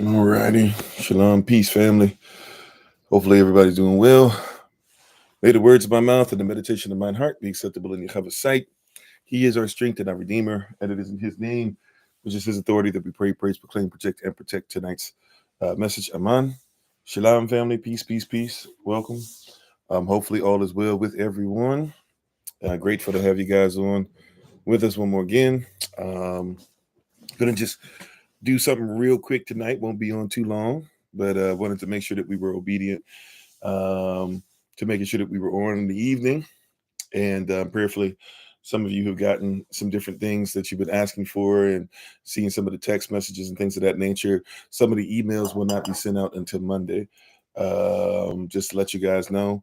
All righty. Shalom, peace, family. Hopefully everybody's doing well. May the words of my mouth and the meditation of my heart be acceptable in Yahavah's sight. He is our strength and our redeemer, and it is in his name, which is his authority, that we pray, praise, proclaim, project, and protect tonight's message. Aman. Shalom, family. Peace, peace, peace. Welcome. Hopefully all is well with everyone. Grateful to have you guys on with us one more again. Gonna just do something real quick tonight. Won't be on too long, but wanted to make sure that we were obedient to making sure that we were on in the evening. And prayerfully, some of you have gotten some different things that you've been asking for and seeing some of the text messages and things of that nature. Some of the emails will not be sent out until Monday. Just to let you guys know,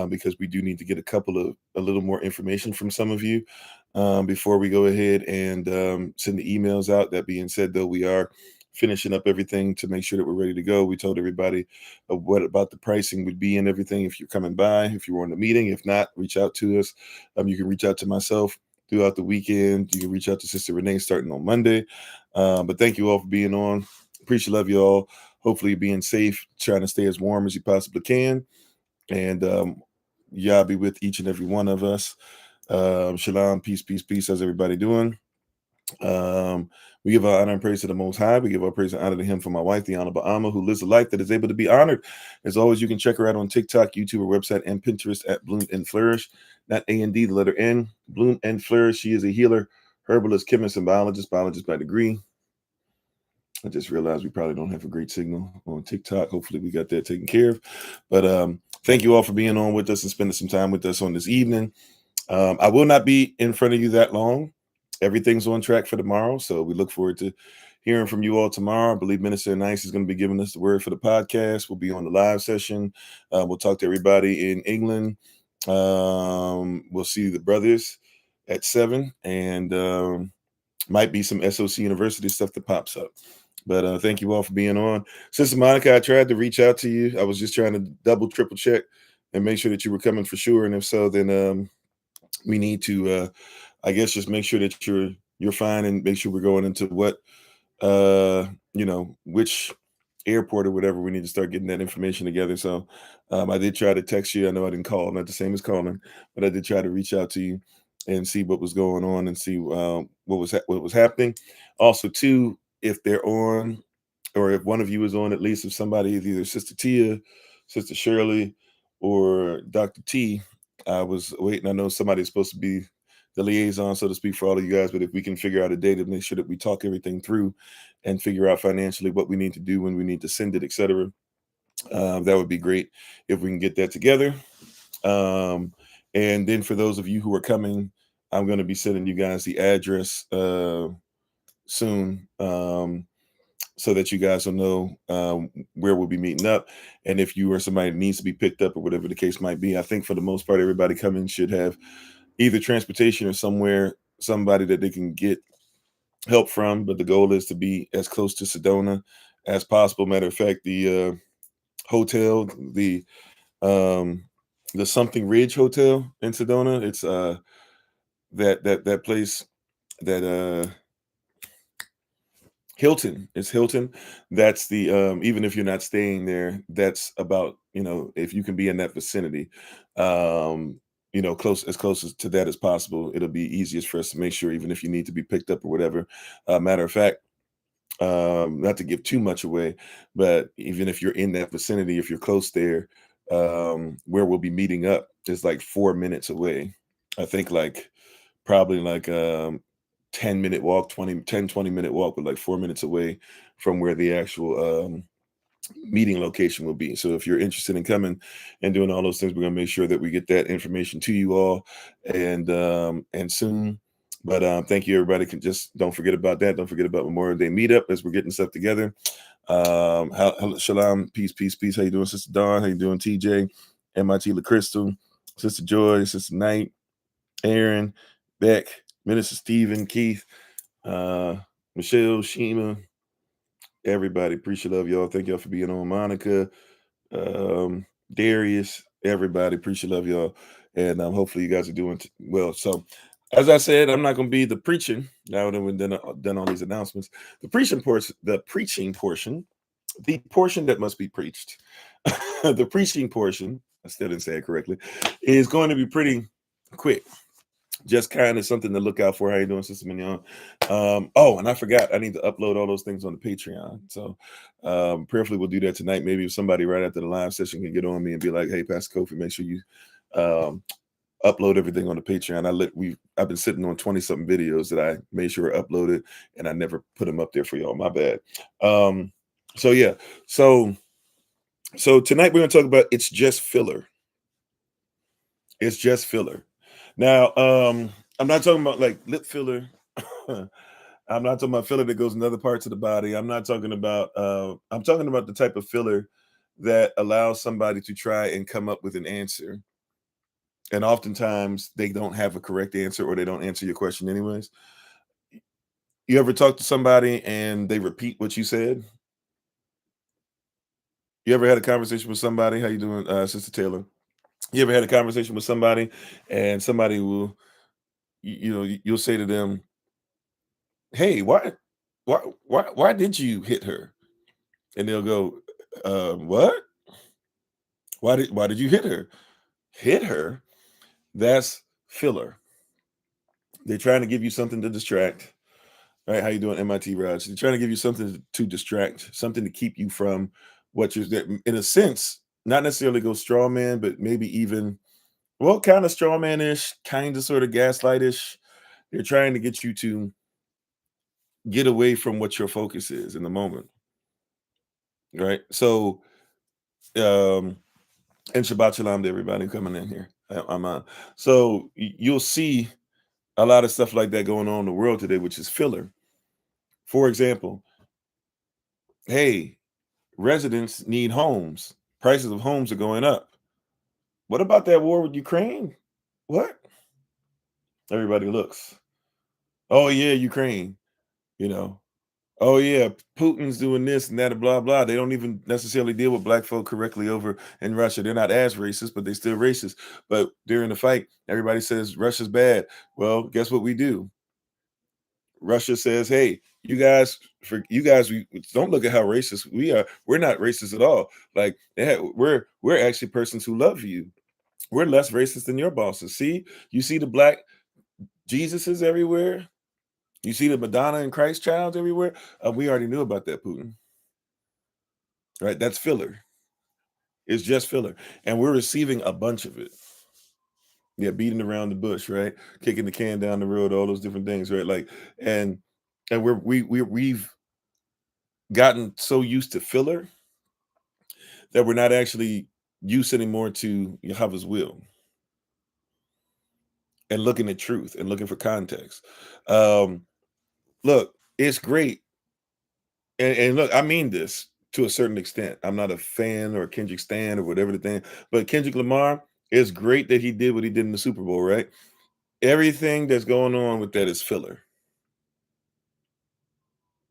because we do need to get a little more information from some of you before we go ahead and send the emails out. That being said, though, we are finishing up everything to make sure that we're ready to go. We told everybody what about the pricing would be and everything if you're coming by, if you were on the meeting. If not, reach out to us. You can reach out to myself throughout the weekend. You can reach out to Sister Renee starting on Monday. But thank you all for being on. Appreciate, love you all. Hopefully being safe, trying to stay as warm as you possibly can. And Yah be with each and every one of us. Shalom, peace, peace, peace. How's everybody doing? We give our honor and praise to the Most High. We give our praise and honor to Him for my wife, the Honorable Alma, who lives a life that is able to be honored. As always, you can check her out on TikTok, YouTube, or website, and Pinterest at Bloom and Flourish. Not A&D, the letter N. Bloom and Flourish. She is a healer, herbalist, chemist, and biologist by degree. I just realized we probably don't have a great signal on TikTok. Hopefully we got that taken care of. But thank you all for being on with us and spending some time with us on this evening. I will not be in front of you that long. Everything's on track for tomorrow, so we look forward to hearing from you all tomorrow. I believe Minister Nice is going to be giving us the word for the podcast. We'll be on the live session. We'll talk to everybody in England. We'll see the brothers at 7, and might be some SOC University stuff that pops up. But thank you all for being on. Sister Monica, I tried to reach out to you. I was just trying to double, triple check and make sure that you were coming for sure. And if so, then we need to I guess just make sure that you're fine, and make sure we're going into what which airport or whatever. We need to start getting that information together. So I did try to text you. I know I didn't call, not the same as calling, but I did try to reach out to you and see what was going on and see what was happening. Also, too, if they're on, or if one of you is on, at least if somebody, either Sister Tia, Sister Shirley, or Dr. T. I was waiting. I know somebody's supposed to be the liaison, so to speak, for all of you guys. But if we can figure out a day to make sure that we talk everything through and figure out financially what we need to do, when we need to send it, etc., that would be great if we can get that together. And then for those of you who are coming, I'm going to be sending you guys the address soon, so that you guys will know where we'll be meeting up. And if you are somebody that needs to be picked up or whatever the case might be, I think for the most part, everybody coming should have either transportation or somebody that they can get help from. But the goal is to be as close to Sedona as possible. Matter of fact, the hotel, the Something Ridge Hotel in Sedona, it's that place that Hilton. It's Hilton. That's the even if you're not staying there, that's about, if you can be in that vicinity, close as to that as possible. It'll be easiest for us to make sure, even if you need to be picked up or whatever. Matter of fact, not to give too much away, but even if you're in that vicinity, if you're close there, where we'll be meeting up is like 4 minutes away. I think probably 10-minute walk, 20-minute walk, but like 4 minutes away from where the actual meeting location will be. So if you're interested in coming and doing all those things, we're going to make sure that we get that information to you all and soon. But thank you, everybody. Just don't forget about that. Don't forget about Memorial Day meetup as we're getting stuff together. Shalom, peace, peace, peace. How you doing, Sister Dawn? How you doing, TJ? MIT LaCrystal, Sister Joy, Sister Knight, Aaron, Beck, Minister Stephen, Keith, Michelle, Shima, everybody. Appreciate, love y'all. Thank y'all for being on. Monica, Darius, everybody. Appreciate, love y'all. And hopefully you guys are doing well. So as I said, I'm not going to be the preaching now that we've done all these announcements. The preaching portion the portion that must be preached, the preaching portion, I still didn't say it correctly, is going to be pretty quick. Just kind of something to look out for. How you doing, Sister Mignon? Oh, and I forgot, I need to upload all those things on the Patreon. So prayerfully we'll do that tonight. Maybe if somebody right after the live session can get on me and be like, hey, Pastor Kofi, make sure you upload everything on the Patreon. I've been sitting on 20 something videos that I made sure are uploaded, and I never put them up there for y'all. My bad. So yeah. So tonight we're gonna talk about it's just filler. It's just filler. Now, I'm not talking about like lip filler. I'm not talking about filler that goes in other parts of the body. I'm talking about the type of filler that allows somebody to try and come up with an answer. And oftentimes they don't have a correct answer, or they don't answer your question anyways. You ever talk to somebody and they repeat what you said? You ever had a conversation with somebody? How you doing, Sister Taylor? You ever had a conversation with somebody and somebody will, you'll say to them, hey, why did you hit her? And they'll go, what? Why did you hit her? Hit her? That's filler. They're trying to give you something to distract. Right? How you doing, MIT Raj? They're trying to give you something to distract, something to keep you from what you're, in a sense, not necessarily go straw man, but maybe even, well, kind of straw man-ish, kind of sort of gaslight-ish. They're trying to get you to get away from what your focus is in the moment. Right? So, and Shabbat Shalom to everybody coming in here. I'm on. So you'll see a lot of stuff like that going on in the world today, which is filler. For example, hey, residents need homes. Prices of homes are going up. What about that war with Ukraine? What? Everybody looks. Oh yeah, Ukraine. You know. Oh yeah, Putin's doing this and that and blah blah. They don't even necessarily deal with black folk correctly over in Russia. They're not as racist, but they're still racist. But during the fight, everybody says Russia's bad. Well, guess what we do? Russia says, "Hey, we don't look at how racist we are. We're not racist at all. Like we're actually persons who love you. We're less racist than your bosses. See, you see the black Jesuses everywhere. You see the Madonna and Christ child everywhere. We already knew about that, Putin. Right? That's filler. It's just filler, and we're receiving a bunch of it. Yeah, beating around the bush, right? Kicking the can down the road, all those different things, right? Like, and we've gotten so used to filler that we're not actually used anymore to Yahavah's will and looking at truth and looking for context. Look, it's great. And look, I mean this to a certain extent. I'm not a fan or a Kendrick stan or whatever the thing, but Kendrick Lamar, it's great that he did what he did in the Super Bowl, right? Everything that's going on with that is filler.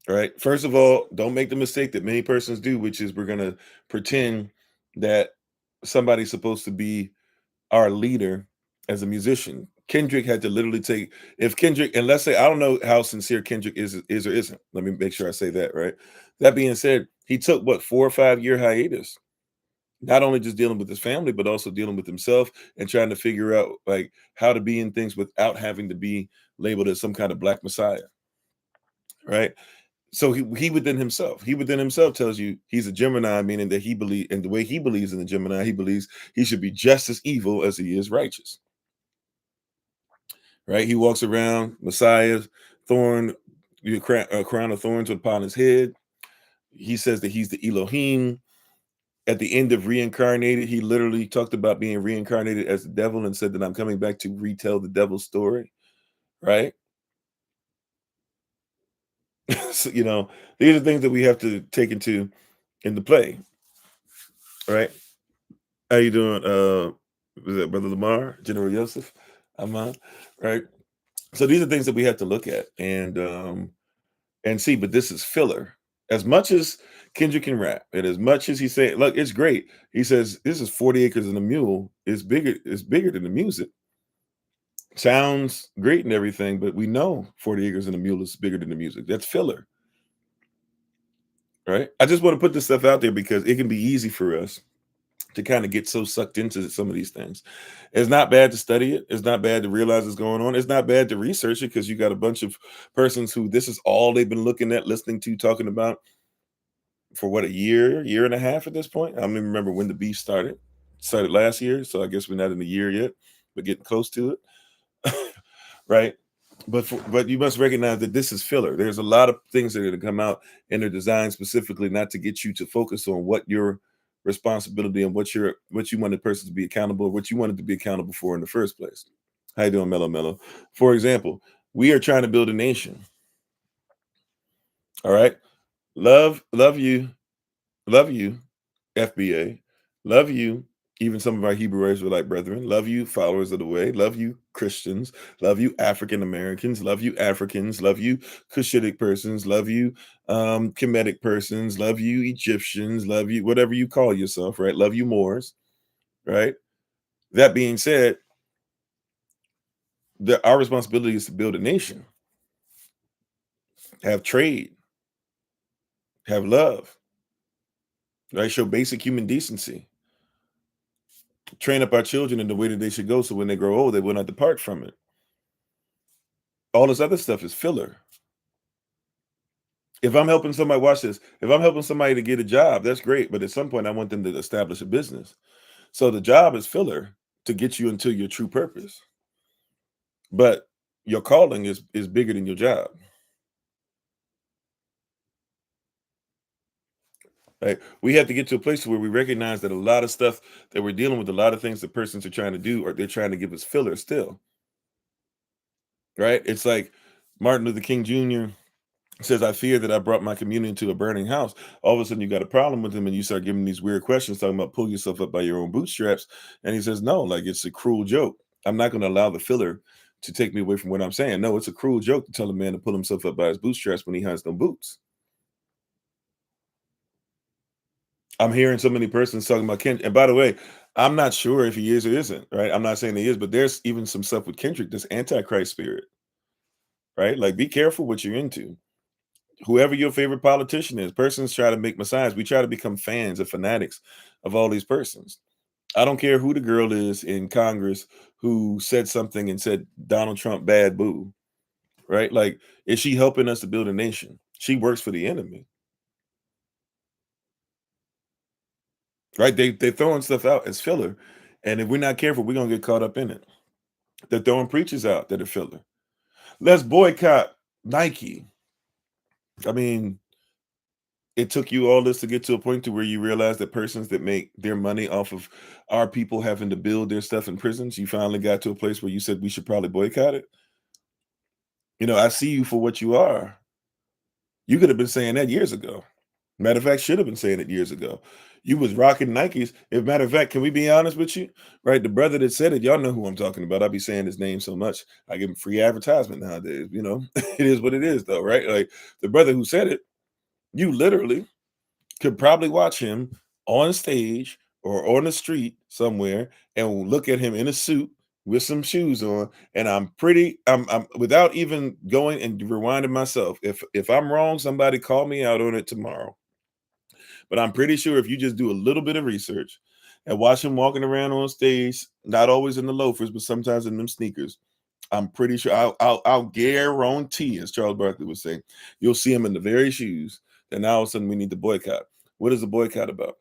Right. First of all, don't make the mistake that many persons do, which is we're gonna pretend that somebody's supposed to be our leader as a musician. Kendrick had to literally take if Kendrick, and let's say I don't know how sincere Kendrick is or isn't. Let me make sure I say that right. That being said, he took what 4 or 5 year hiatus, not only just dealing with his family, but also dealing with himself and trying to figure out like how to be in things without having to be labeled as some kind of black messiah. Right. So he within himself tells you he's a Gemini, meaning that he believe and the way he believes in the Gemini, he believes he should be just as evil as he is righteous. Right? He walks around Messiah, thorn, a crown of thorns upon his head. He says that he's the Elohim. At the end of Reincarnated, he literally talked about being reincarnated as the devil and said that I'm coming back to retell the devil's story. Right? So, these are things that we have to take into play. Right? How you doing? Was that Brother Lamar, General Yosef? Aman, right? So these are things that we have to look at and see, but this is filler. As much as Kendrick can rap, and as much as he say, look, it's great. He says this is 40 acres and a mule. It's bigger than the music. Sounds great and everything, but we know 40 acres and a mule is bigger than the music. That's filler. right? I just want to put this stuff out there because it can be easy for us to kind of get so sucked into some of these things. It's not bad to study it. It's not bad to realize it's going on. It's not bad to research it because you got a bunch of persons who this is all they've been looking at, listening to, talking about for what, a year and a half at this point. I don't even remember when the beef started. Started last year, so I guess we're not in the year yet, but getting close to it, right? But you must recognize that this is filler. There's a lot of things that are going to come out, and they're designed specifically not to get you to focus on what your responsibility and what you want the person to be accountable, what you wanted to be accountable for in the first place. How you doing, Mellow Mellow? For example, we are trying to build a nation. All right, love you, love you, FBA, love you. Even some of our Hebrew Israelite brethren, love you, followers of the way, love you, Christians, love you, African Americans, love you, Africans, love you, Cushitic persons, love you, Kemetic persons, love you, Egyptians, love you, whatever you call yourself, right? Love you, Moors, right? That being said, our responsibility is to build a nation, have trade, have love, right? Show basic human decency, train up our children in the way that they should go so when they grow old, they will not depart from it. All this other stuff is filler. If I'm helping somebody, watch this. If I'm helping somebody to get a job, that's great. But at some point, I want them to establish a business. So the job is filler to get you into your true purpose. But your calling is bigger than your job. Right? We have to get to a place where we recognize that a lot of stuff that we're dealing with, a lot of things that persons are trying to do, or they're trying to give us filler still. Right? It's like Martin Luther King Jr. says, I fear that I brought my community into a burning house. All of a sudden, you got a problem with him, and you start giving these weird questions, talking about pull yourself up by your own bootstraps. And he says, no, like it's a cruel joke. I'm not going to allow the filler to take me away from what I'm saying. No, it's a cruel joke to tell a man to pull himself up by his bootstraps when he has no boots. I'm hearing so many persons talking about Kendrick. And by the way, I'm not sure if he is or isn't, right? I'm not saying he is, but there's even some stuff with Kendrick, this antichrist spirit, right? Like, be careful what you're into. Whoever your favorite politician is, persons try to make messiahs. We try to become fans or fanatics of all these persons. I don't care who the girl is in Congress who said something and said Donald Trump bad boo, right? Like, is she helping us to build a nation? She works for the enemy, right? They're throwing stuff out as filler. And if we're not careful, we're gonna get caught up in it. They're throwing preachers out that are filler. Let's boycott Nike. I mean, it took you all this to get to a point to where you realize that persons that make their money off of our people having to build their stuff in prisons, you finally got to a place where you said we should probably boycott it. I see you for what you are. You could have been saying that years ago. Matter of fact, should have been saying it years ago. You was rocking Nikes. If matter of fact, can we be honest with you? Right, the brother that said it, y'all know who I'm talking about. I be saying his name so much, I give him free advertisement nowadays. It is what it is, though, right? Like, the brother who said it, you literally could probably watch him on stage or on the street somewhere and look at him in a suit with some shoes on. And I'm without even going and rewinding myself. If I'm wrong, somebody call me out on it tomorrow. But I'm pretty sure if you just do a little bit of research and watch him walking around on stage, not always in the loafers, but sometimes in them sneakers, I'm pretty sure I'll guarantee, as Charles Barkley was saying, you'll see him in the very shoes. And now all of a sudden we need to boycott. What is the boycott about?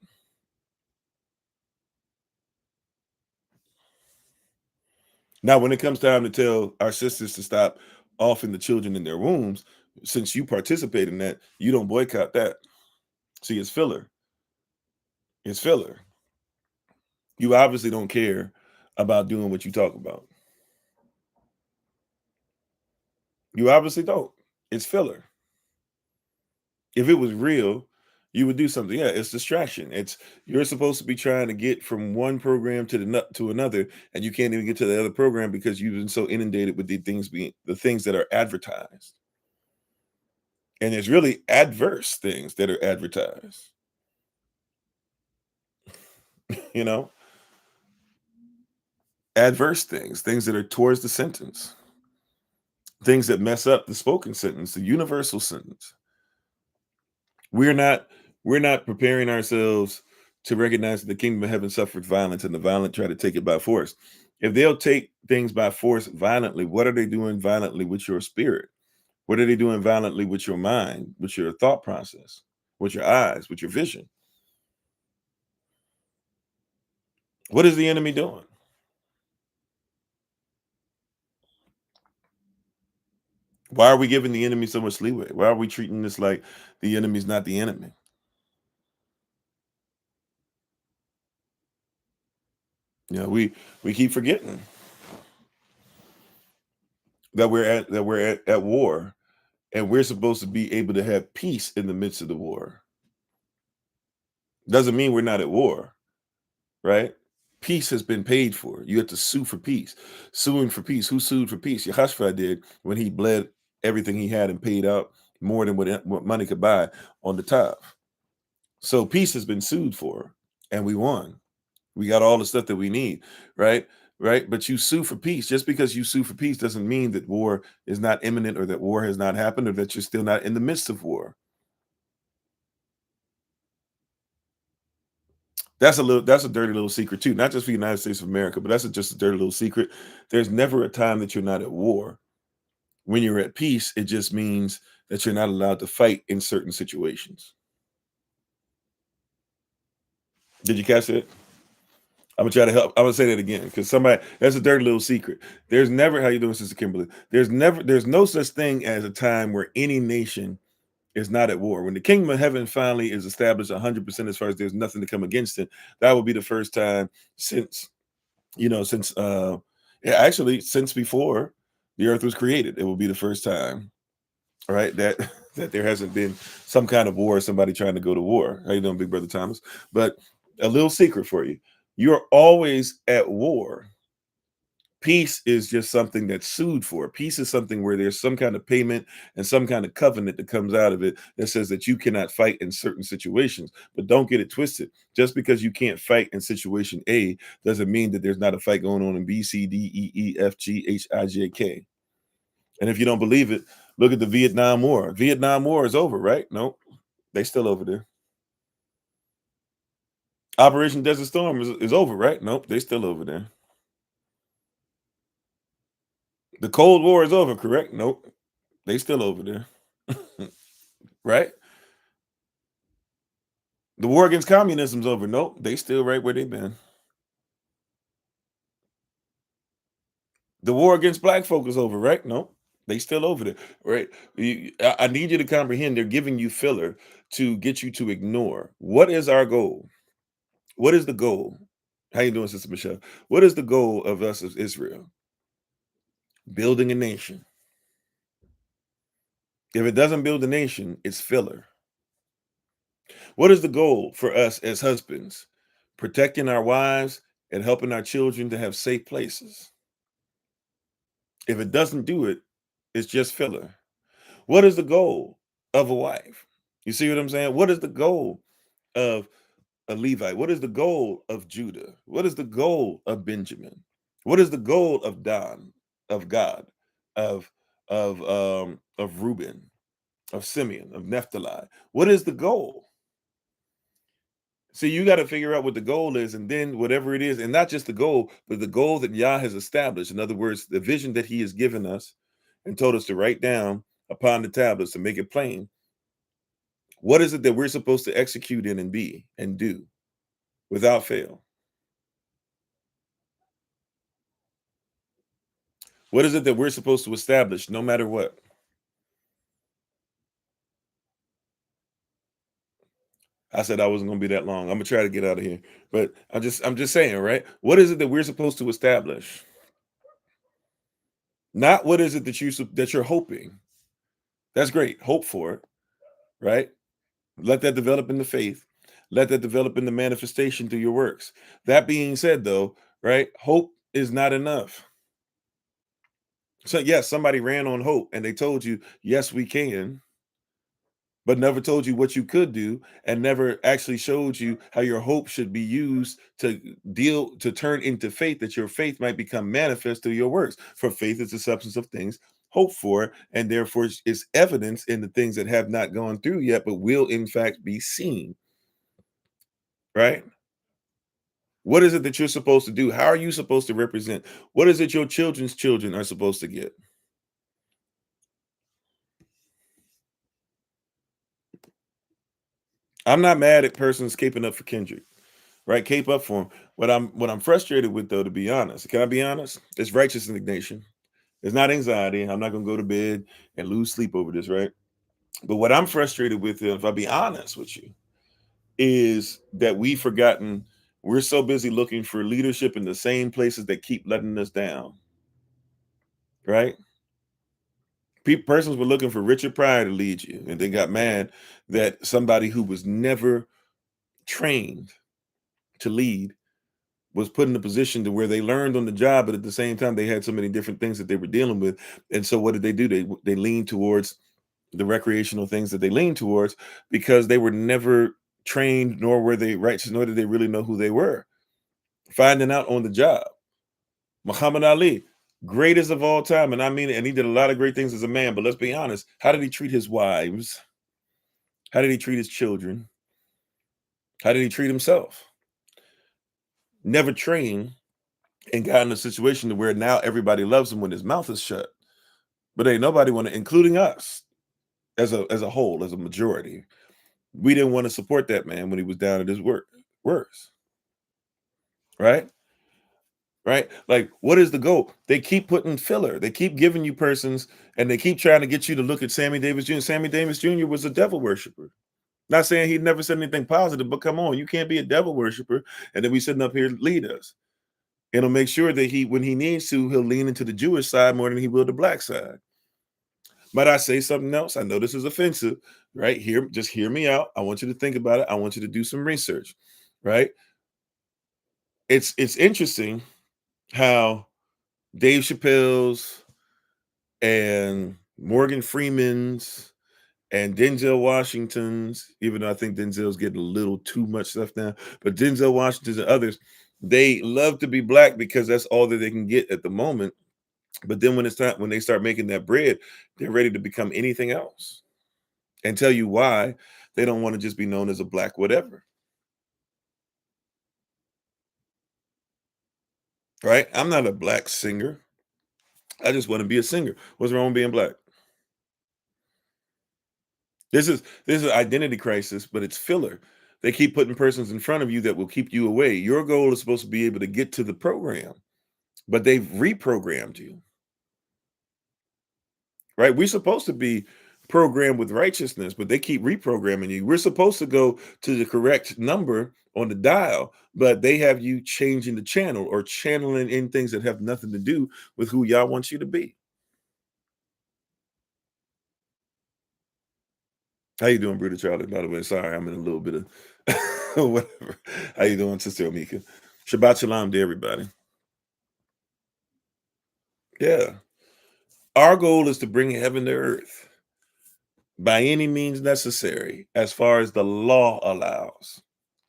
Now, when it comes time to tell our sisters to stop offing the children in their wombs, since you participate in that, you don't boycott that. See, it's filler. It's filler. You obviously don't care about doing what you talk about. You obviously don't. It's filler. If it was real, you would do something. Yeah, it's distraction. It's you're supposed to be trying to get from one program to another, and you can't even get to the other program because you've been so inundated with the things that are advertised. And it's really adverse things that are advertised. You know, adverse things that are towards the sentence, things that mess up the spoken sentence, the universal sentence. We're not we're not preparing ourselves to recognize that the kingdom of heaven suffered violence and the violent try to take it by force. If they'll take things by force violently, what are they doing violently with your spirit? What are they doing violently with your mind, with your thought process, with your eyes, with your vision? What is the enemy doing? Why are we giving the enemy so much leeway? Why are we treating this like the enemy's not the enemy? We keep forgetting that we're at war, and we're supposed to be able to have peace in the midst of the war. Doesn't mean we're not at war, right? Peace has been paid for. You have to sue for peace. Suing for peace. Who sued for peace? Yahavah did when he bled everything he had and paid out more than what money could buy on the top. So peace has been sued for, and we won. We got all the stuff that we need, right? Right. But you sue for peace. Just because you sue for peace doesn't mean that war is not imminent or that war has not happened or that you're still not in the midst of war. That's a dirty little secret too, not just for the United States of America, but that's just a dirty little secret. There's never a time that you're not at war. When you're at peace, it just means that you're not allowed to fight in certain situations. Did you catch it? I'm gonna try to help. I'm gonna say that again because somebody that's a dirty little secret. There's never how you doing, Sister Kimberly. There's no such thing as a time where any nation is not at war. When the kingdom of heaven finally is established 100% as far as there's nothing to come against it, that will be the first time since since yeah, actually since before the earth was created. It will be the first time, all right, that that there hasn't been some kind of war, somebody trying to go to war. How you doing, big brother Thomas? But a little secret for you. You're always at war. Peace is just something that's sued for. Peace is something where there's some kind of payment and some kind of covenant that comes out of it that says that you cannot fight in certain situations. But don't get it twisted. Just because you can't fight in situation A doesn't mean that there's not a fight going on in B, C, D, E, E, F, G, H, I, J, K. And if you don't believe it, look at the Vietnam War. Vietnam War is over, right? No, they still over there. Operation Desert Storm is over, right? Nope, they still over there. The Cold War is over, correct? Nope, they still over there. Right? The war against communism's over. Nope, they still right where they've been. The war against black folk is over, right? Nope, they still over there, right? I need you to comprehend. They're giving you filler to get you to ignore. What is our goal? What is the goal? How you doing, Sister Michelle? What is the goal of us as Israel? Building a nation. If it doesn't build a nation, it's filler. What is the goal for us as husbands? Protecting our wives and helping our children to have safe places. If it doesn't do it, it's just filler. What is the goal of a wife? You see what I'm saying? What is the goal of a Levite? What is the goal of Judah? What is the goal of Benjamin? What is the goal of Dan, of God, of of Reuben, of Simeon, of Naphtali? What is the goal? See, you got to figure out what the goal is, and then whatever it is, and not just the goal, but the goal that Yah has established. In other words, the vision that He has given us and told us to write down upon the tablets to make it plain. What is it that we're supposed to execute in and be and do without fail? What is it that we're supposed to establish no matter what? I said I wasn't going to be that long. I'm gonna try to get out of here, but I'm just saying, right? What is it that we're supposed to establish? Not what is it that you're hoping. That's great. Hope for it, right? Let that develop in the faith. Let that develop in the manifestation through your works. That being said, though, right? Hope is not enough. So yes, somebody ran on hope and they told you, yes, we can, but never told you what you could do and never actually showed you how your hope should be used to turn into faith, that your faith might become manifest through your works. For faith is the substance of things hope for, and therefore it's evidence in the things that have not gone through yet, but will in fact be seen, right? What is it that you're supposed to do? How are you supposed to represent? What is it your children's children are supposed to get? I'm not mad at persons caping up for Kendrick, right? Cape up for him. What I'm frustrated with, though, to be honest, can I be honest? It's righteous indignation. It's not anxiety. I'm not gonna go to bed and lose sleep over this, right? But what I'm frustrated with, if I be honest with you, is that we've forgotten we're so busy looking for leadership in the same places that keep letting us down, right? Persons were looking for Richard Pryor to lead you, and they got mad that somebody who was never trained to lead was put in a position to where they learned on the job, but at the same time they had so many different things that they were dealing with. And so what did they do? They leaned towards the recreational things that they leaned towards because they were never trained, nor were they righteous, nor did they really know who they were. Finding out on the job. Muhammad Ali, greatest of all time, and I mean it, and he did a lot of great things as a man, but let's be honest, how did he treat his wives? How did he treat his children? How did he treat himself? Never trained, and got in a situation to where now everybody loves him when his mouth is shut. But ain't nobody want to, including us as a whole, as a majority. We didn't want to support that man when he was down at his worst. Right? Right? Like, what is the goal? They keep putting filler. They keep giving you persons, and they keep trying to get you to look at Sammy Davis Jr. Sammy Davis Jr. was a devil worshiper. Not saying he never said anything positive, but come on, you can't be a devil worshiper and then we sitting up here lead us. It'll make sure that when he needs to, he'll lean into the Jewish side more than he will the black side. Might I say something else? I know this is offensive, right? Here, just hear me out. I want you to think about it. I want you to do some research, right? It's interesting how Dave Chappelle's and Morgan Freeman's and Denzel Washington's, even though I think Denzel's getting a little too much stuff now, but Denzel Washington's and others, they love to be black because that's all that they can get at the moment. But then when it's time, when they start making that bread, they're ready to become anything else. And tell you why they don't want to just be known as a black whatever. Right? I'm not a black singer. I just want to be a singer. What's wrong with being black? This is identity crisis, but it's filler. They keep putting persons in front of you that will keep you away. Your goal is supposed to be able to get to the program, but they've reprogrammed you. Right? We're supposed to be programmed with righteousness, but they keep reprogramming you. We're supposed to go to the correct number on the dial, but they have you changing the channel or channeling in things that have nothing to do with who y'all wants you to be. How you doing, Bruder Charlie? By the way, sorry, I'm in a little bit of whatever. How you doing, Sister Omika? Shabbat Shalom to everybody. Yeah. Our goal is to bring heaven to earth by any means necessary, as far as the law allows.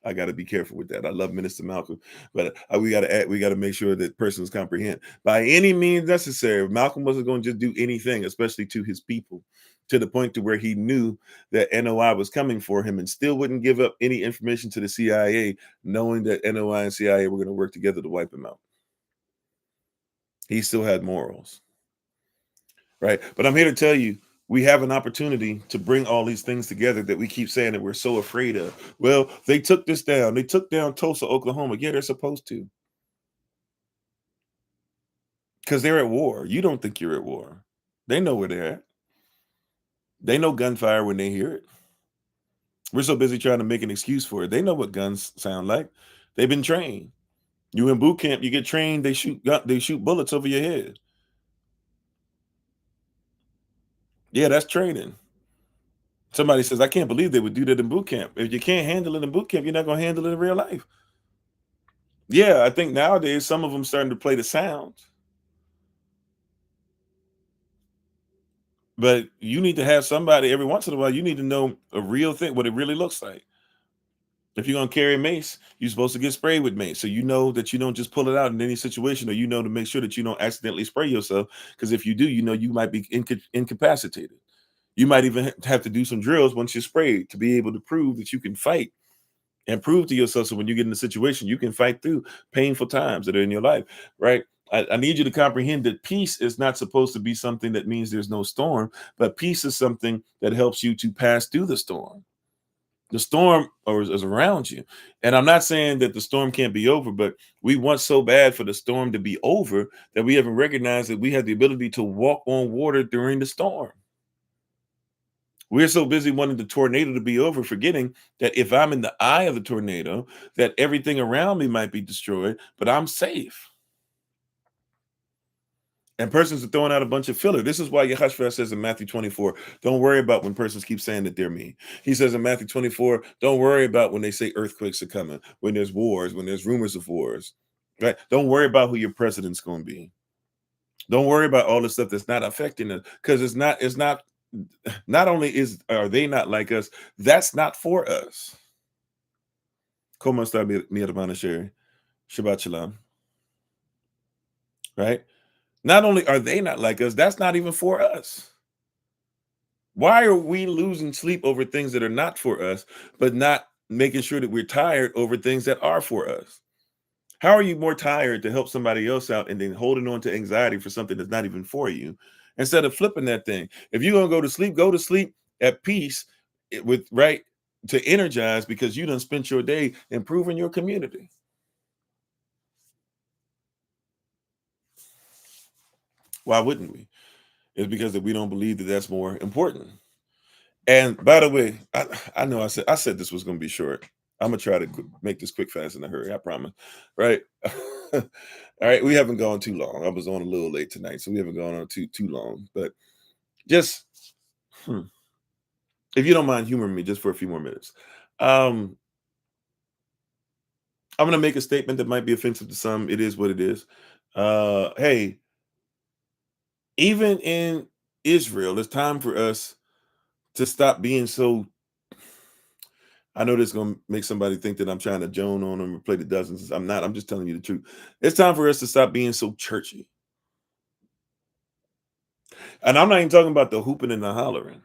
I got to be careful with that. I love Minister Malcolm, but we got to make sure that persons comprehend by any means necessary. Malcolm wasn't going to just do anything, especially to his people, to the point to where he knew that NOI was coming for him and still wouldn't give up any information to the CIA, knowing that NOI and CIA were going to work together to wipe him out. He still had morals, right? But I'm here to tell you, we have an opportunity to bring all these things together that we keep saying that we're so afraid of. Well, they took this down. They took down Tulsa, Oklahoma. Yeah, they're supposed to, because they're at war. You don't think you're at war. They know where they're at. They know gunfire when they hear it. We're so busy trying to make an excuse for it. They know what guns sound like. They've been trained. You in boot camp, you get trained. They shoot bullets over your head. Yeah, that's training. Somebody says, I can't believe they would do that in boot camp. If you can't handle it in boot camp, you're not going to handle it in real life. Yeah, I think nowadays some of them starting to play the sounds. But you need to have somebody every once in a while. You need to know a real thing, what it really looks like. If you're gonna carry mace, you're supposed to get sprayed with mace, so you know that you don't just pull it out in any situation, or to make sure that you don't accidentally spray yourself. Because if you do, you might be incapacitated. You might even have to do some drills once you're sprayed to be able to prove that you can fight and prove to yourself. So when you get in a situation, you can fight through painful times that are in your life, right? I need you to comprehend that peace is not supposed to be something that means there's no storm, but peace is something that helps you to pass through the storm. The storm is around you. And I'm not saying that the storm can't be over, but we want so bad for the storm to be over that we haven't recognized that we have the ability to walk on water during the storm. We're so busy wanting the tornado to be over, forgetting that if I'm in the eye of the tornado, that everything around me might be destroyed, but I'm safe. And persons are throwing out a bunch of filler. This is why Yahavah says in Matthew 24, don't worry about when persons keep saying that they're me. He says in Matthew 24, don't worry about when they say earthquakes are coming, when there's wars, when there's rumors of wars, right? Don't worry about who your president's going to be. Don't worry about all the stuff that's not affecting us, because not only are they not like us, that's not for us. Como está mi hermana Sherry? Shabbat Shalom. Right? Not only are they not like us, that's not even for us. Why are we losing sleep over things that are not for us, but not making sure that we're tired over things that are for us? How are you more tired to help somebody else out and then holding on to anxiety for something that's not even for you, instead of flipping that thing? If you're going to go to sleep at peace, with right, to energize, because you done spent your day improving your community. Why wouldn't we? It's because that we don't believe that that's more important. And by the way, I know I said this was going to be short. I'm gonna try to make this quick, fast, in a hurry. I promise. Right? All right. We haven't gone too long. I was on a little late tonight, so we haven't gone on too long. But just if you don't mind humoring me just for a few more minutes, um, I'm gonna make a statement that might be offensive to some. It is what it is. Hey, even in Israel, it's time for us to stop being so. I know this is going to make somebody think that I'm trying to Joan on them or play the dozens. I'm not. I'm just telling you the truth. It's time for us to stop being so churchy. And I'm not even talking about the hooping and the hollering.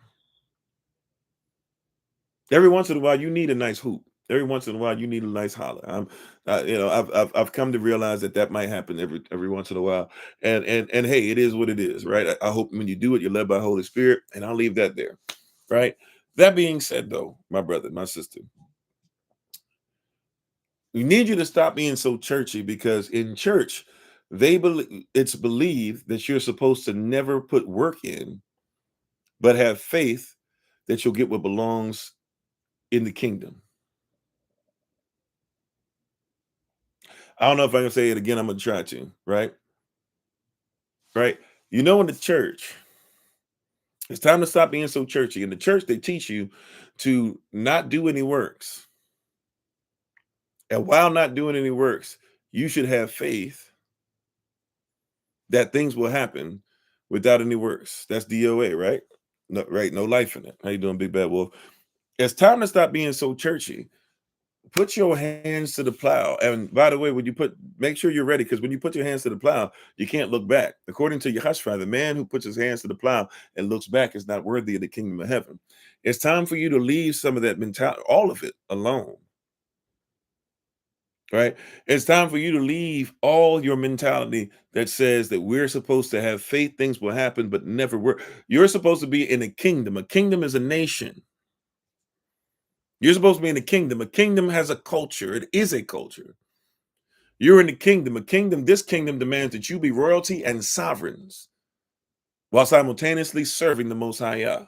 Every once in a while, you need a nice hoop. Every once in a while, you need a nice holler. I've come to realize that might happen every once in a while. And hey, it is what it is, right? I hope when you do it, you're led by the Holy Spirit, and I'll leave that there, right? That being said, though, my brother, my sister, we need you to stop being so churchy, because in church, it's believed that you're supposed to never put work in, but have faith that you'll get what belongs in the kingdom. I don't know if I can say it again. I'm gonna try to, right? Right. In the church, it's time to stop being so churchy. In the church, they teach you to not do any works. And while not doing any works, you should have faith that things will happen without any works. That's DOA, right? No, right? No life in it. How you doing, Big Bad Wolf? It's time to stop being so churchy. Put your hands to the plow. And by the way, make sure you're ready, because when you put your hands to the plow, you can't look back. According to Yahavah, the man who puts his hands to the plow and looks back is not worthy of the kingdom of heaven. It's time for you to leave some of that mentality, all of it, alone. Right? It's time for you to leave all your mentality that says that we're supposed to have faith, things will happen, but never work. You're supposed to be in a kingdom. A kingdom is a nation. You're supposed to be in a kingdom. A kingdom has a culture. It is a culture. You're in the kingdom. This kingdom demands that you be royalty and sovereigns while simultaneously serving the Most High Yah.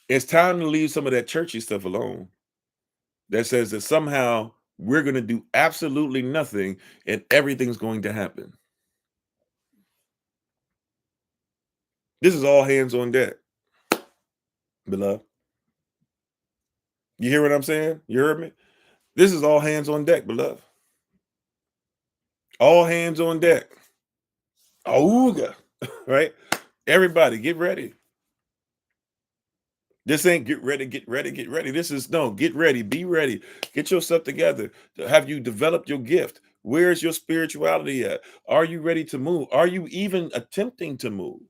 It's time to leave some of that churchy stuff alone that says that somehow we're going to do absolutely nothing and everything's going to happen. This is all hands on deck, beloved. You hear what I'm saying? You heard me? This is all hands on deck, beloved. All hands on deck. Auga, right? Everybody get ready. This ain't get ready, get ready, get ready. This is no, get ready, be ready, get yourself together. Have you developed your gift? Where's your spirituality at? Are you ready to move? Are you even attempting to move?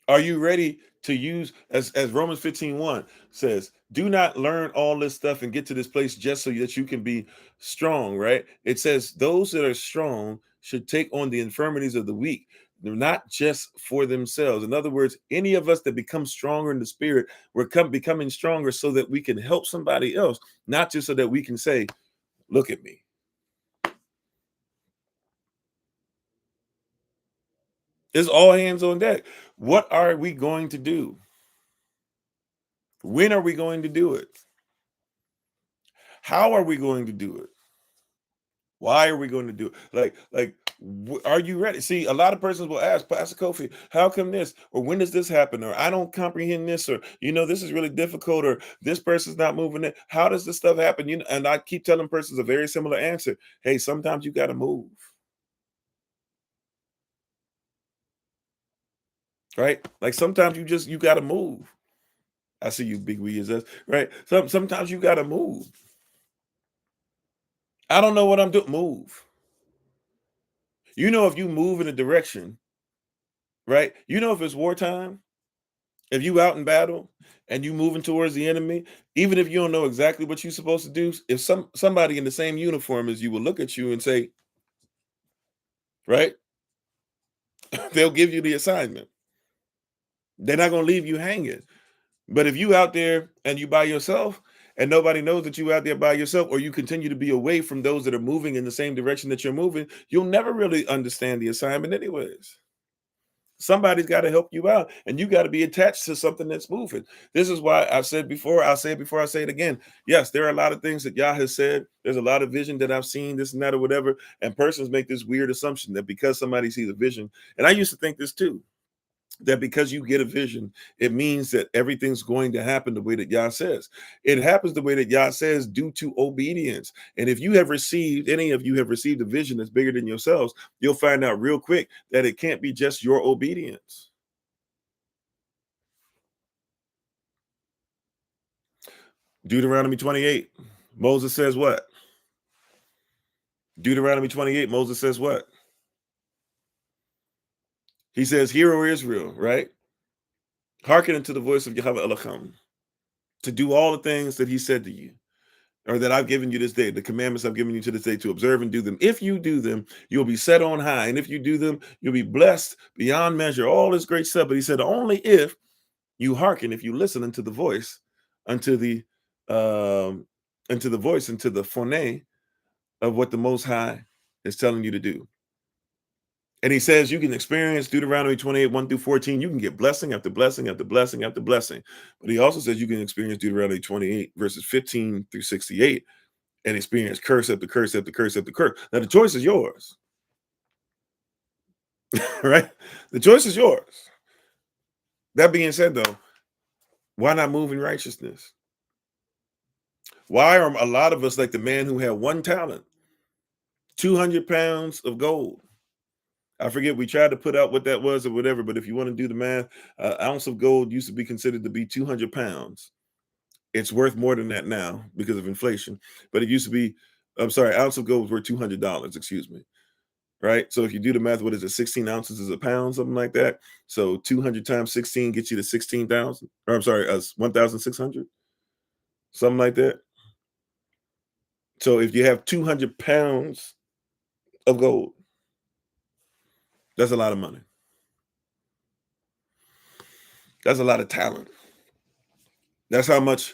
Are you ready to use, as Romans 15:1 says, do not learn all this stuff and get to this place just so that you can be strong, right? It says those that are strong should take on the infirmities of the weak. They're not just for themselves. In other words, any of us that become stronger in the spirit, we're becoming stronger so that we can help somebody else, not just so that we can say, look at me. It's all hands on deck. What are we going to do? When are we going to do it? How are we going to do it? Why are we going to do it? Are you ready? See, a lot of persons will ask, Pastor Kofi, how come this? Or when does this happen? Or I don't comprehend this, or this is really difficult, or this person's not moving it. How does this stuff happen? And I keep telling persons a very similar answer. Hey, sometimes you got to move, right? Like sometimes you got to move. I see you, big we is us, right? Sometimes you got to move. I don't know what I'm doing. Move. If you move in a direction, right? If it's wartime, if you out in battle and you moving towards the enemy, even if you don't know exactly what you're supposed to do, if somebody in the same uniform as you will look at you and say, right, they'll give you the assignment. They're not going to leave you hanging. But if you out there and you by yourself and nobody knows that you out there by yourself, or you continue to be away from those that are moving in the same direction that you're moving, you'll never really understand the assignment anyways. Somebody's got to help you out, and you got to be attached to something that's moving. This is why I've said before, I'll say it before I say it again. Yes, there are a lot of things that Yah has said. There's a lot of vision that I've seen, this and that, or whatever. And persons make this weird assumption that because somebody sees a vision, and I used to think this too, that because you get a vision, it means that everything's going to happen the way that Yah says. It happens the way that Yah says due to obedience. And if any of you have received a vision that's bigger than yourselves, you'll find out real quick that it can't be just your obedience. Deuteronomy 28, Moses says what? Deuteronomy 28, Moses says what? He says, hear, O Israel, right? Hearken unto the voice of Yahavah Elohim, to do all the things that he said to you, or that I've given you this day, the commandments I've given you to this day, to observe and do them. If you do them, you'll be set on high. And if you do them, you'll be blessed beyond measure. All this great stuff. But he said, only if you hearken, if you listen unto the voice, unto the voice, into the phone of what the Most High is telling you to do. And he says you can experience Deuteronomy 28, 1-14. You can get blessing after blessing after blessing after blessing. But he also says you can experience Deuteronomy 28, verses 15-68, and experience curse after curse after curse after curse. Now, the choice is yours, right? The choice is yours. That being said, though, why not move in righteousness? Why are a lot of us like the man who had one talent, 200 pounds of gold? I forget, we tried to put out what that was or whatever, but if you want to do the math, an ounce of gold used to be considered to be 200 pounds. It's worth more than that now because of inflation, but it used to be, I'm sorry, ounce of gold was worth $200, excuse me. Right? So if you do the math, what is it? 16 ounces is a pound, something like that. So 200 times 16 gets you to 16,000, or I'm sorry, 1,600, something like that. So if you have 200 pounds of gold, that's a lot of money. That's a lot of talent. That's how much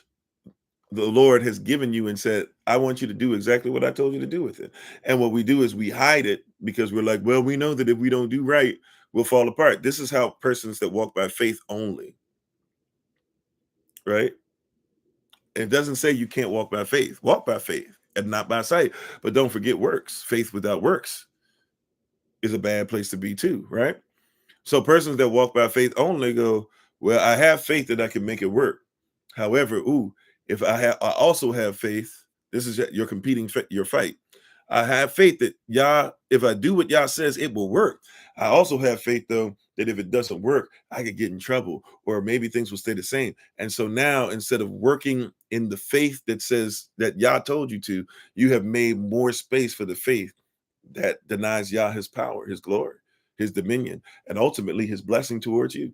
the Lord has given you and said, I want you to do exactly what I told you to do with it. And what we do is we hide it because we're like, well, we know that if we don't do right, we'll fall apart. This is how persons that walk by faith only, right? It doesn't say you can't walk by faith. Walk by faith and not by sight. But don't forget works. Faith without works is a bad place to be too, right? So persons that walk by faith only go, well, I have faith that I can make it work. However, if I also have faith, this is your competing your fight. I have faith that Yah, if I do what Yah says, it will work. I also have faith though that if it doesn't work, I could get in trouble, or maybe things will stay the same. And so now, instead of working in the faith that says that Yah told you to, you have made more space for the faith that denies Yah his power, his glory, his dominion, and ultimately his blessing towards you.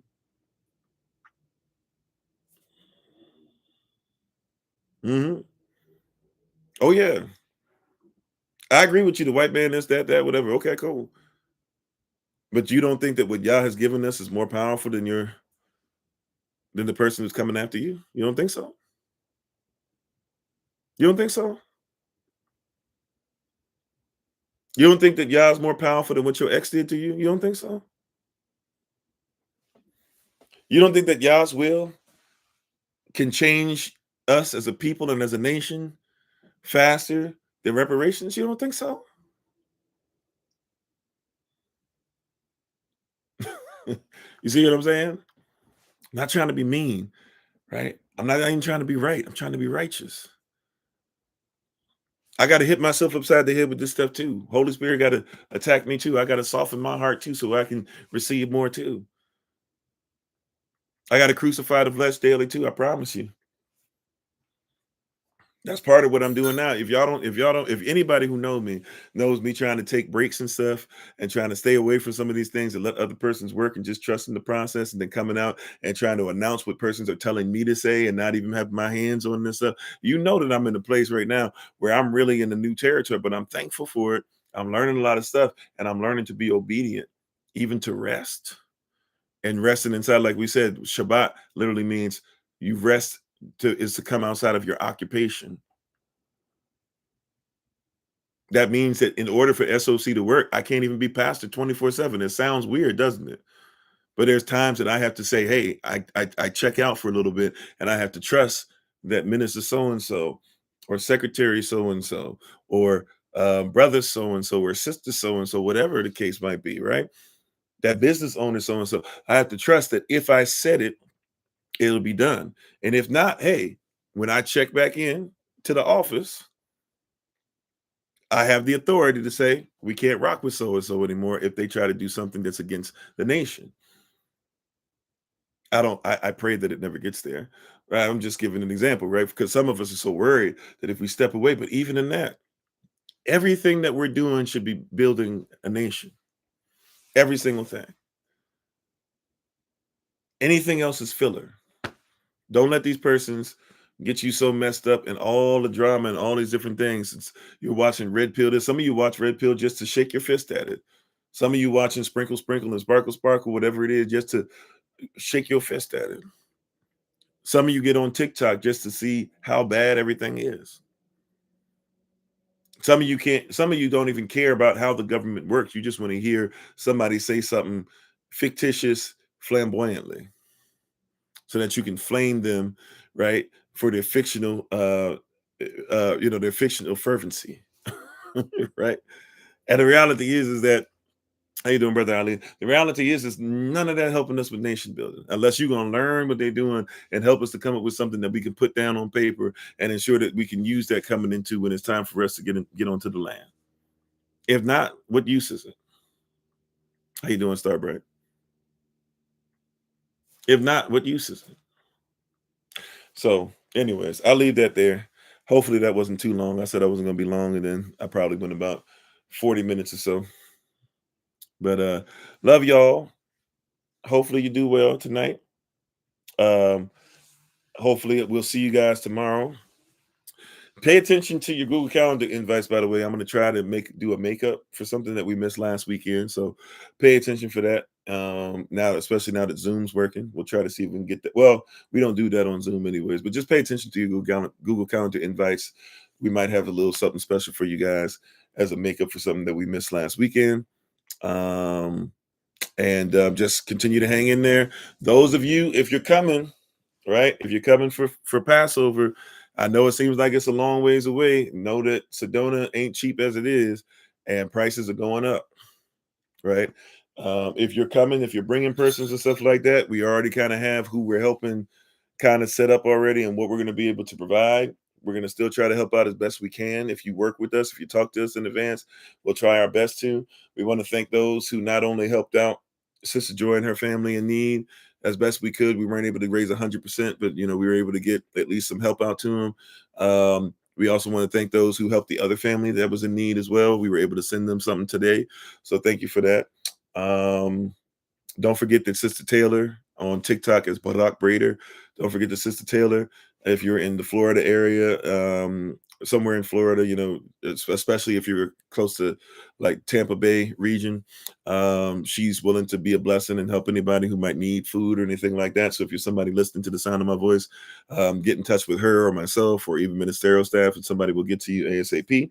Hmm. Oh yeah, I agree with you. The white man is that, whatever. Okay, cool. But you don't think that what Yah has given us is more powerful than the person who's coming after you? You don't think so? You don't think so? You don't think that Yah is more powerful than what your ex did to you? You don't think so? You don't think that Yah's will can change us as a people and as a nation faster than reparations? You don't think so? You see what I'm saying? I'm not trying to be mean, right? I'm not even trying to be right. I'm trying to be righteous. I got to hit myself upside the head with this stuff too. Holy Spirit got to attack me too. I got to soften my heart too so I can receive more too. I got to crucify the flesh daily too. I promise you. That's part of what I'm doing now. If anybody who knows me trying to take breaks and stuff and trying to stay away from some of these things and let other persons work and just trusting the process and then coming out and trying to announce what persons are telling me to say and not even have my hands on this stuff. You know that I'm in a place right now where I'm really in the new territory, but I'm thankful for it. I'm learning a lot of stuff and I'm learning to be obedient, even to rest. And resting inside, like we said, Shabbat literally means you rest to come outside of your occupation. That means that in order for SOC to work, I can't even be pastor 24/7. It sounds weird, doesn't it? But there's times that I have to say, hey, I check out for a little bit and I have to trust that minister so and so, or secretary so and so, or brother so and so, or sister so and so, whatever the case might be, right? That business owner so and so. I have to trust that if I said it, it'll be done. And if not, hey, when I check back in to the office, I have the authority to say we can't rock with so and so anymore if they try to do something that's against the nation. I don't. I pray that it never gets there. Right? I'm just giving an example, right? Because some of us are so worried that if we step away, but even in that, everything that we're doing should be building a nation. Every single thing. Anything else is filler. Don't let these persons get you so messed up and all the drama and all these different things. You're watching Red Pill. Some of you watch Red Pill just to shake your fist at it. Some of you watching Sprinkle Sprinkle and Sparkle Sparkle, whatever it is, just to shake your fist at it. Some of you get on TikTok just to see how bad everything is. Some of you don't even care about how the government works. You just want to hear somebody say something fictitious flamboyantly so that you can flame them, right, for their fictional their fictional fervency. Right? And the reality is that, how you doing, brother Ali? The reality is none of that helping us with nation building unless you're going to learn what they're doing and help us to come up with something that we can put down on paper and ensure that we can use that coming into when it's time for us to get onto the land. If not, what use is it? How you doing, Starbright? If not, what use is it? So, anyways, I'll leave that there. Hopefully that wasn't too long. I said I wasn't going to be long, and then I probably went about 40 minutes or so. But love y'all. Hopefully you do well tonight. Um, Hopefully we'll see you guys tomorrow. Pay attention to your Google Calendar invites, by the way. I'm going to try to do a makeup for something that we missed last weekend. So pay attention for that. Now, especially now that Zoom's working, we'll try to see if we can get that. Well, we don't do that on Zoom anyways, but just pay attention to your Google Calendar invites. We might have a little something special for you guys as a makeup for something that we missed last weekend. And just continue to hang in there. Those of you, if you're coming, right? If you're coming for Passover, I know it seems like it's a long ways away. Know that Sedona ain't cheap as it is, and prices are going up, right? If you're coming, if you're bringing persons and stuff like that, we already kind of have who we're helping kind of set up already and what we're going to be able to provide. We're going to still try to help out as best we can. If you work with us, if you talk to us in advance, we'll try our best to. We want to thank those who not only helped out Sister Joy and her family in need as best we could. We weren't able to raise 100%, but we were able to get at least some help out to them. We also want to thank those who helped the other family that was in need as well. We were able to send them something today, so thank you for that. Don't forget that Sister Taylor on TikTok is Barak Brader. Don't forget the Sister Taylor. If you're in the Florida area, somewhere in Florida, especially if you're close to like Tampa Bay region, she's willing to be a blessing and help anybody who might need food or anything like that. So if you're somebody listening to the sound of my voice, get in touch with her or myself or even ministerial staff, and somebody will get to you ASAP.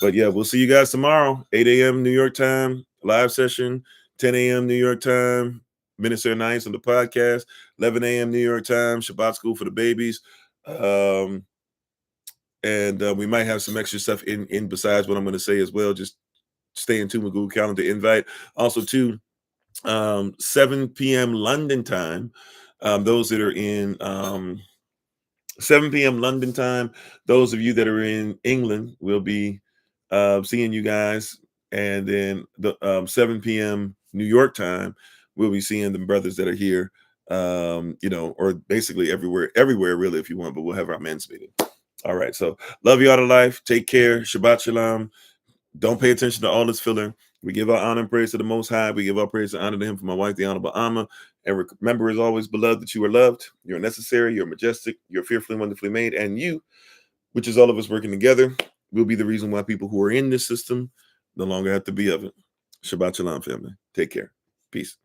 But yeah, we'll see you guys tomorrow, 8 a.m. New York time, live session, 10 a.m. New York time, Minister Nights on the podcast, 11 a.m. New York time, Shabbat school for the babies. And we might have some extra stuff in besides what I'm going to say as well. Just stay in tune with Google Calendar invite. Also, too, 7 p.m. London time, those that are in 7 p.m. London time, those of you that are in England will be seeing you guys. And then the 7 p.m. New York time, we'll be seeing the brothers that are here, or basically everywhere really, if you want, but we'll have our men's meeting. All right. So love you all to life. Take care. Shabbat Shalom. Don't pay attention to all this filler. We give our honor and praise to the Most High. We give our praise and honor to Him for my wife, the Honorable Amma. And remember, as always, beloved, that you are loved, you're necessary, you're majestic, you're fearfully and wonderfully made. And you, which is all of us working together, will be the reason why people who are in this system no longer have to be of it. Shabbat Shalom, family. Take care. Peace.